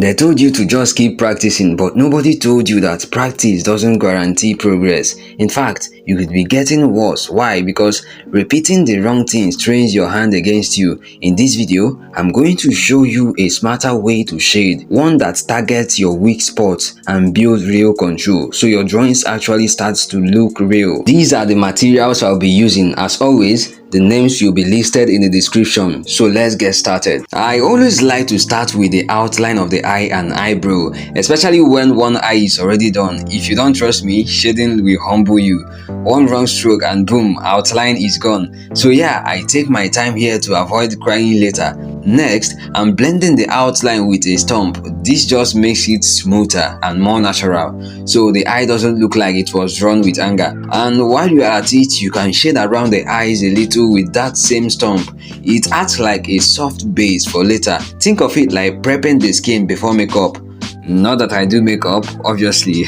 They told you to just keep practicing, but nobody told you that practice doesn't guarantee progress. In fact, you could be getting worse. Why? Because repeating the wrong things trains your hand against you. In this video, I'm going to show you a smarter way to shade, one that targets your weak spots and builds real control, so your drawings actually starts to look real. These are the materials I'll be using. As always, the names will be listed in the description, so let's get started. I always like to start with the outline of the eye and eyebrow, especially when one eye is already done. If you don't trust me, shading will humble you. One wrong stroke and boom, outline is gone. So yeah, I take my time here to avoid crying later. Next, I'm blending the outline with a stump. This just makes it smoother and more natural, so the eye doesn't look like it was drawn with anger. And while you are at it, you can shade around the eyes a little with that same stump. It acts like a soft base for later. Think of it like prepping the skin before makeup. Not that I do makeup, obviously.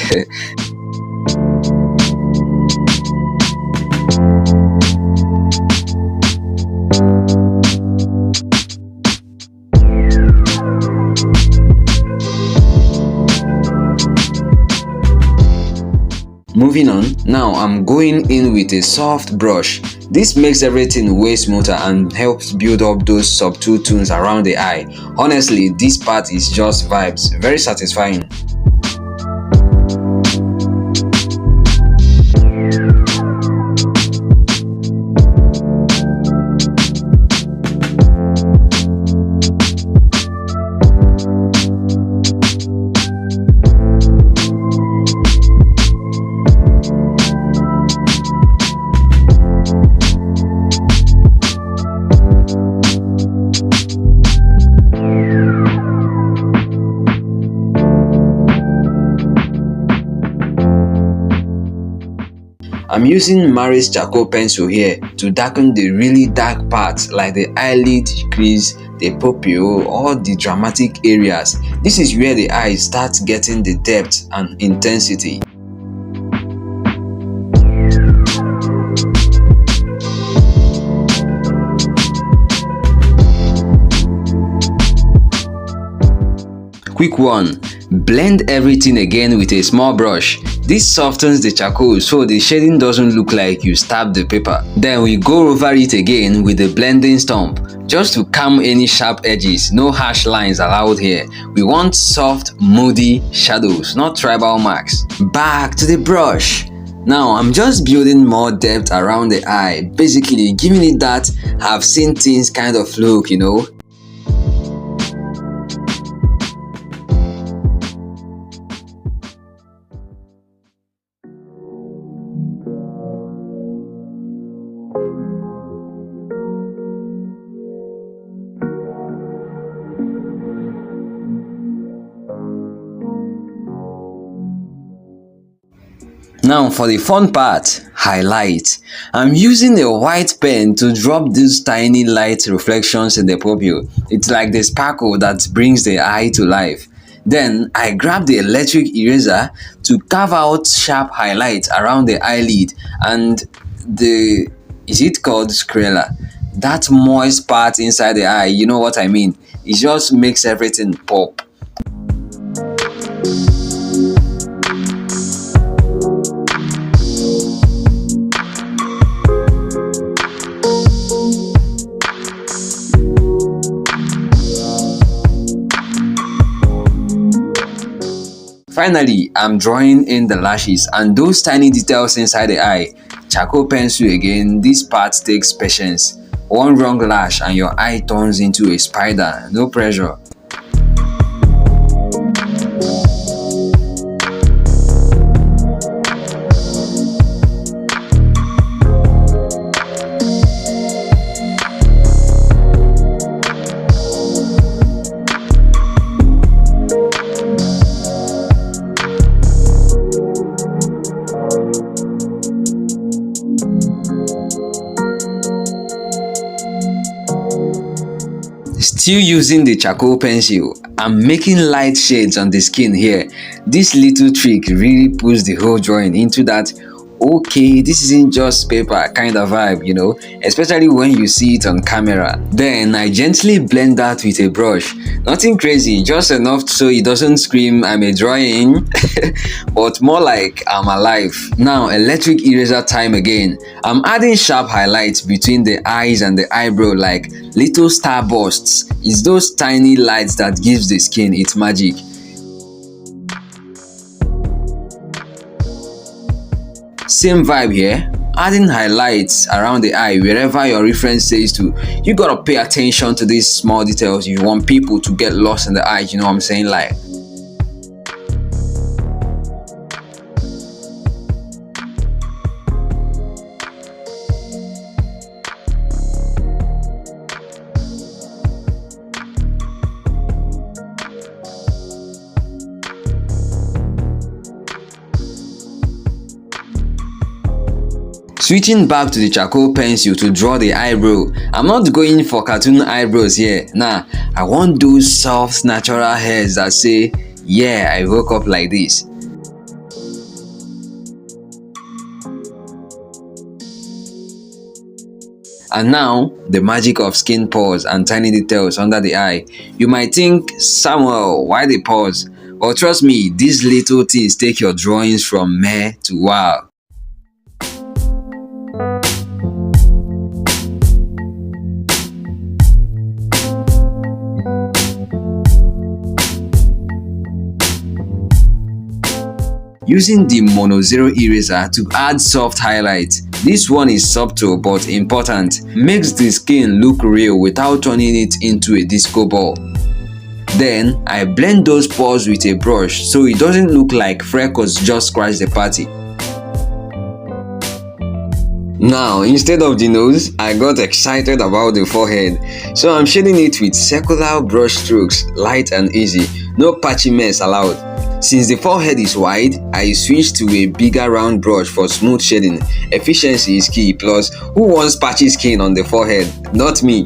Moving on, now I'm going in with a soft brush. This makes everything way smoother and helps build up those subtle tones around the eye. Honestly, this part is just vibes, very satisfying. I'm using Maris charcoal pencil here to darken the really dark parts like the eyelid crease, the pupil, or the dramatic areas. This is where the eye starts getting the depth and intensity. Quick one, blend everything again with a small brush. This softens the charcoal so the shading doesn't look like you stabbed the paper. Then we go over it again with the blending stump, just to calm any sharp edges. No harsh lines allowed here. We want soft, moody shadows, not tribal marks. Back to the brush. Now I'm just building more depth around the eye, basically giving it that "I've seen things" kind of look, you know. Now for the fun part, highlight. I'm using a white pen to drop these tiny light reflections in the pupil. It's like the sparkle that brings the eye to life. Then I grab the electric eraser to carve out sharp highlights around the eyelid and is it called sclera? That moist part inside the eye, you know what I mean? It just makes everything pop. Finally, I'm drawing in the lashes and those tiny details inside the eye. Charcoal pencil again. This part takes patience. One wrong lash and your eye turns into a spider. No pressure. Still using the charcoal pencil, I'm making light shades on the skin here. This little trick really puts the whole drawing into that okay, this isn't just paper kind of vibe, especially when you see it on camera. Then I gently blend that with a brush. Nothing crazy, just enough so it doesn't scream I'm a drawing, but more like I'm alive. Now electric eraser time again. I'm adding sharp highlights between the eyes and the eyebrow like little starbursts. It's those tiny lights that gives the skin its magic. Same vibe here, adding highlights around the eye wherever your reference says to. You gotta pay attention to these small details. You want people to get lost in the eye, you know what I'm saying? Like, switching back to the charcoal pencil to draw the eyebrow. I'm not going for cartoon eyebrows here. Nah, I want those soft natural hairs that say, yeah, I woke up like this. And now, the magic of skin pores and tiny details under the eye. You might think, Samuel, why the pores? But trust me, these little things take your drawings from meh to wow. Using the Mono Zero eraser to add soft highlights. This one is subtle but important. Makes the skin look real without turning it into a disco ball. Then I blend those pores with a brush so it doesn't look like freckles just scratch the party. Now, instead of the nose, I got excited about the forehead. So I'm shading it with circular brush strokes, light and easy. No patchy mess allowed. Since the forehead is wide, I switched to a bigger round brush for smooth shading. Efficiency is key, plus who wants patchy skin on the forehead? Not me.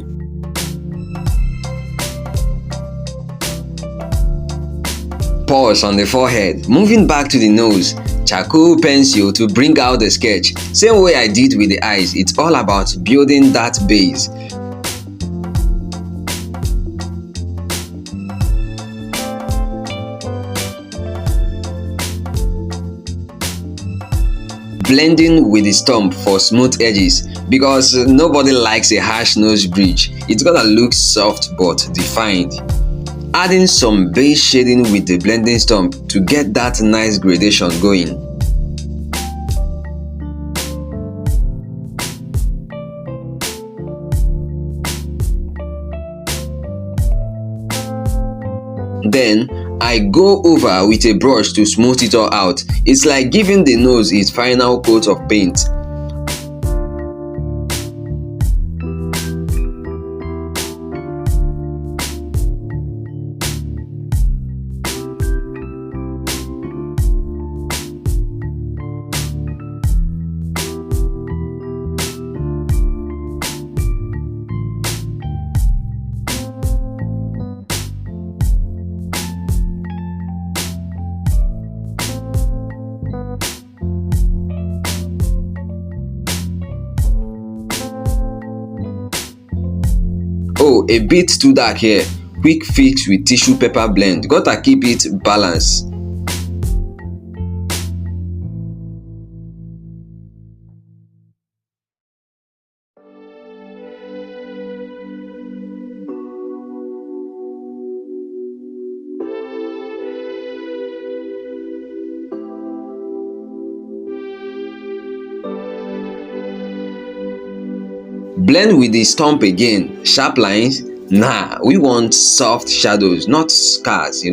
Pause on the forehead. Moving back to the nose, charcoal pencil to bring out the sketch. Same way I did with the eyes, it's all about building that base. Blending with the stump for smooth edges because nobody likes a harsh nose bridge. It's gotta look soft but defined. Adding some base shading with the blending stump to get that nice gradation going. Then I go over with a brush to smooth it all out. It's like giving the nose its final coat of paint. Oh, a bit too dark here. Quick fix with tissue paper blend. Gotta keep it balanced. Blend with the stump again. Sharp lines? Nah, we want soft shadows, not scars.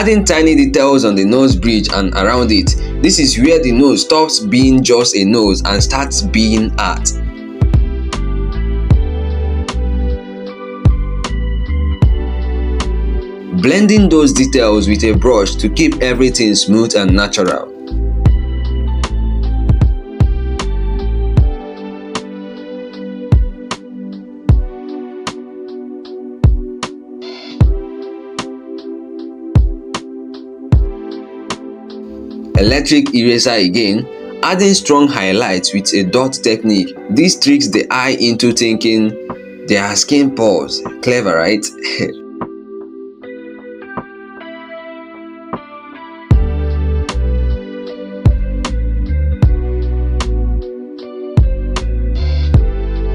adding tiny details on the nose bridge and around it. This is where the nose stops being just a nose and starts being art. Blending those details with a brush to keep everything smooth and natural. Electric eraser again, adding strong highlights with a dot technique. This tricks the eye into thinking they are skin pores. Clever, right?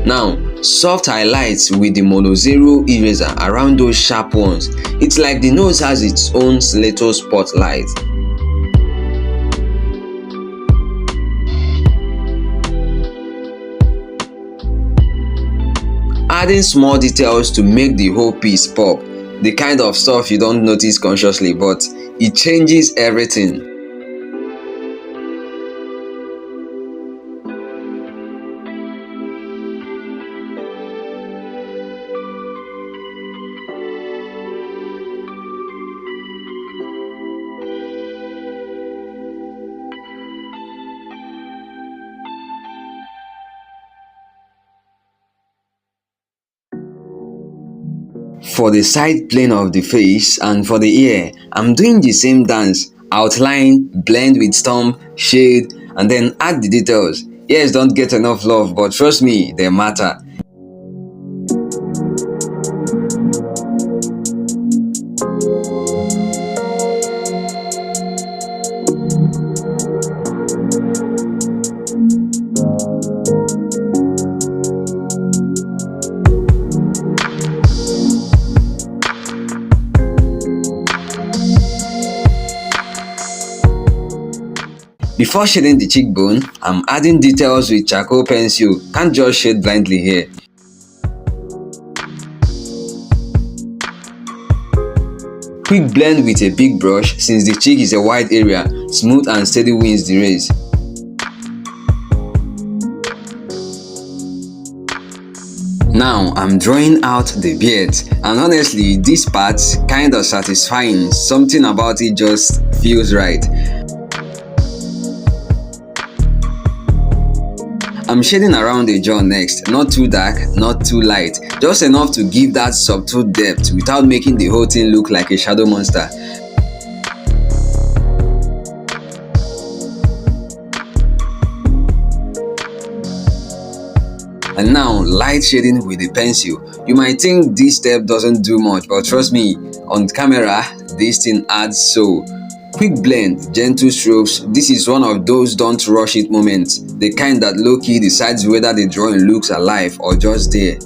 Now, soft highlights with the mono zero eraser around those sharp ones. It's like the nose has its own little spotlight. Adding small details to make the whole piece pop. The kind of stuff you don't notice consciously, but it changes everything. For the side plane of the face and for the ear, I'm doing the same dance. Outline, blend with stump, shade, and then add the details. Ears don't get enough love, but trust me, they matter. Before shading the cheekbone, I'm adding details with charcoal pencil. Can't just shade blindly here. Quick blend with a big brush since the cheek is a wide area. Smooth and steady wins the race. Now I'm drawing out the beard, and honestly this part's kinda satisfying. Something about it just feels right. I'm shading around the jaw next, not too dark, not too light, just enough to give that subtle depth without making the whole thing look like a shadow monster. And now, light shading with the pencil. You might think this step doesn't do much, but trust me, on camera, this thing adds so. Quick blend, gentle strokes. This is one of those don't rush it moments, the kind that low-key decides whether the drawing looks alive or just there.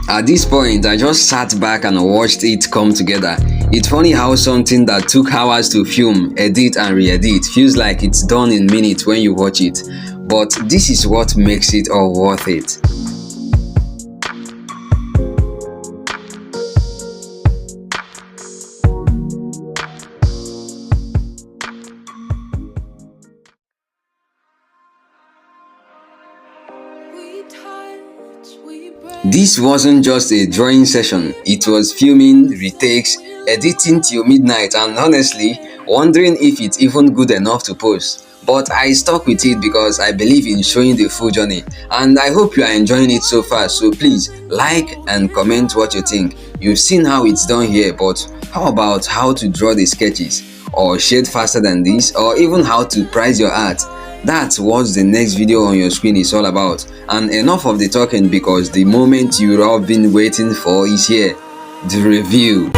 At this point, I just sat back and watched it come together. It's funny how something that took hours to film, edit and re-edit feels like it's done in minutes when you watch it. But this is what makes it all worth it. This wasn't just a drawing session, it was filming, retakes, editing till midnight, and honestly, wondering if it's even good enough to post. But I stuck with it because I believe in showing the full journey, and I hope you are enjoying it so far. So please like and comment what you think. You've seen how it's done here, but how about how to draw the sketches, or shade faster than this, or even how to price your art? That's what the next video on your screen is all about. And enough of the talking, because the moment you've all been waiting for is here, the review.